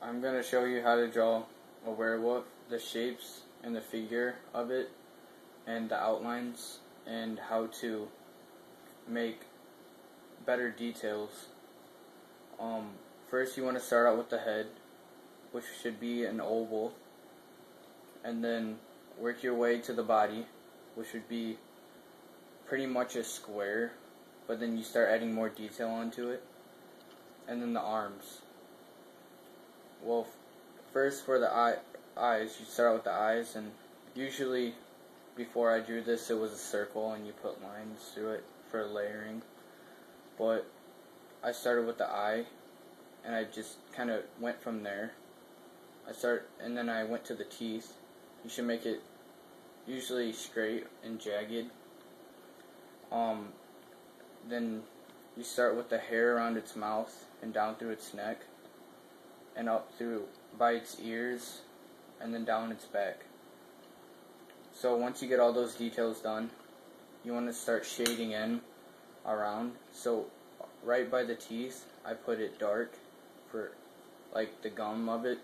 I'm going to show you how to draw a werewolf, the shapes and the figure of it, and the outlines, and how to make better details. First you want to start out with the head, which should be an oval, and then work your way to the body, which would be pretty much a square, but then you start adding more detail onto it, and then the arms. Well, first for the eyes, you start out with the eyes, and usually before I drew this it was a circle and you put lines through it for layering, but I started with the eye and I just kind of went from there. And then I went to the teeth. You should make it usually straight and jagged. Then you start with the hair around its mouth and down through its neck and up through by its ears and then down its back. So once you get all those details done, you want to start shading in around. So right by the teeth, I put it dark for like the gum of it,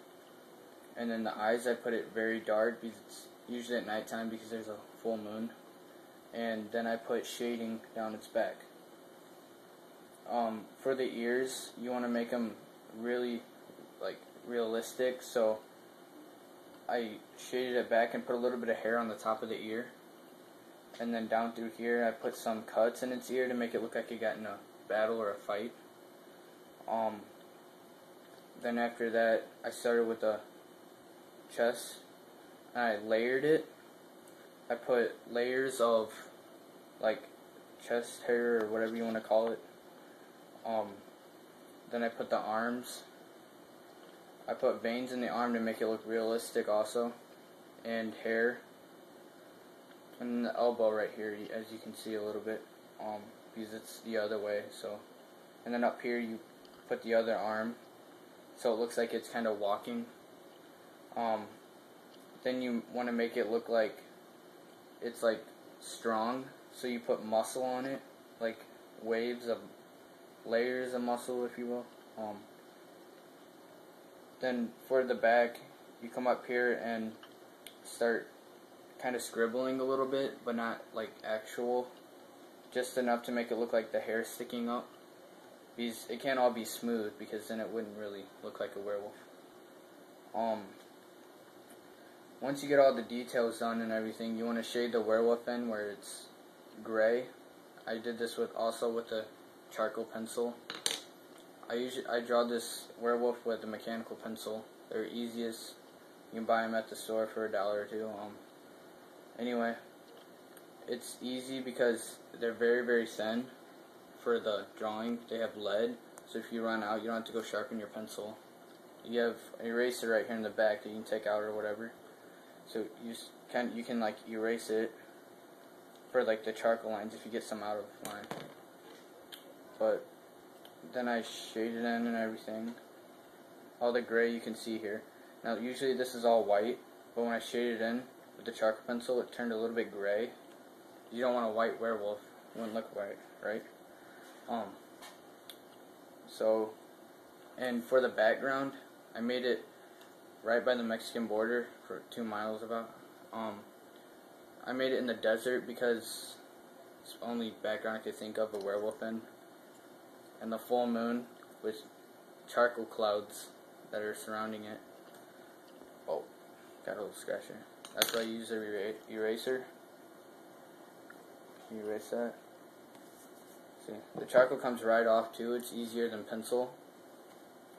and then the eyes I put it very dark because it's usually at nighttime because there's a full moon, and then I put shading down its back. For the ears, you want to make them really realistic, so I shaded it back and put a little bit of hair on the top of the ear, and then down through here I put some cuts in its ear to make it look like it got in a battle or a fight. Then after that I started with the chest and I layered it. I put layers of like chest hair or whatever you want to call it. Then I put the arms. I put veins in the arm to make it look realistic also, and hair, and the elbow right here, as you can see a little bit, because it's the other way. So, and then up here you put the other arm, so it looks like it's kind of walking. Then you want to make it look like it's like strong, so you put muscle on it, like layers of muscle, if you will. Then for the back, you come up here and start kind of scribbling a little bit, but not like actual, just enough to make it look like the hair sticking up. Because it can't all be smooth, because then it wouldn't really look like a werewolf. Once you get all the details done and everything, you want to shade the werewolf in where it's gray. I did this also with a charcoal pencil. I draw this werewolf with a mechanical pencil. They're easiest. You can buy them at the store for $1 or $2. Anyway, it's easy because they're very, very thin for the drawing. They have lead, so if you run out, you don't have to go sharpen your pencil. You have an eraser right here in the back that you can take out or whatever. So you can like erase it for like the charcoal lines if you get some out of line. But then I shaded in and everything. All the gray you can see here. Now usually this is all white, but when I shaded in with the charcoal pencil, it turned a little bit gray. You don't want a white werewolf. It wouldn't look white, right? So, and for the background, I made it right by the Mexican border for 2 miles about. I made it in the desert because it's the only background I could think of a werewolf in. And the full moon with charcoal clouds that are surrounding it. Oh, got a little scratch here. That's why I use the eraser. You erase that. See, the charcoal comes right off too. It's easier than pencil.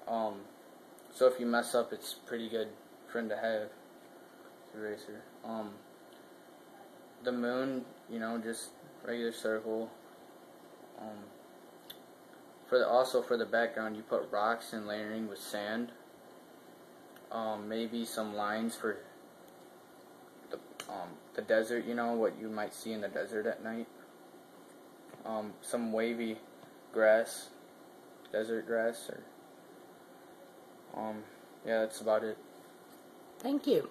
So if you mess up, it's pretty good friend to have. Eraser. The moon, just regular circle. Also for the background, you put rocks and layering with sand. Maybe some lines for the desert, what you might see in the desert at night. Some wavy grass, desert grass, or yeah, that's about it. Thank you.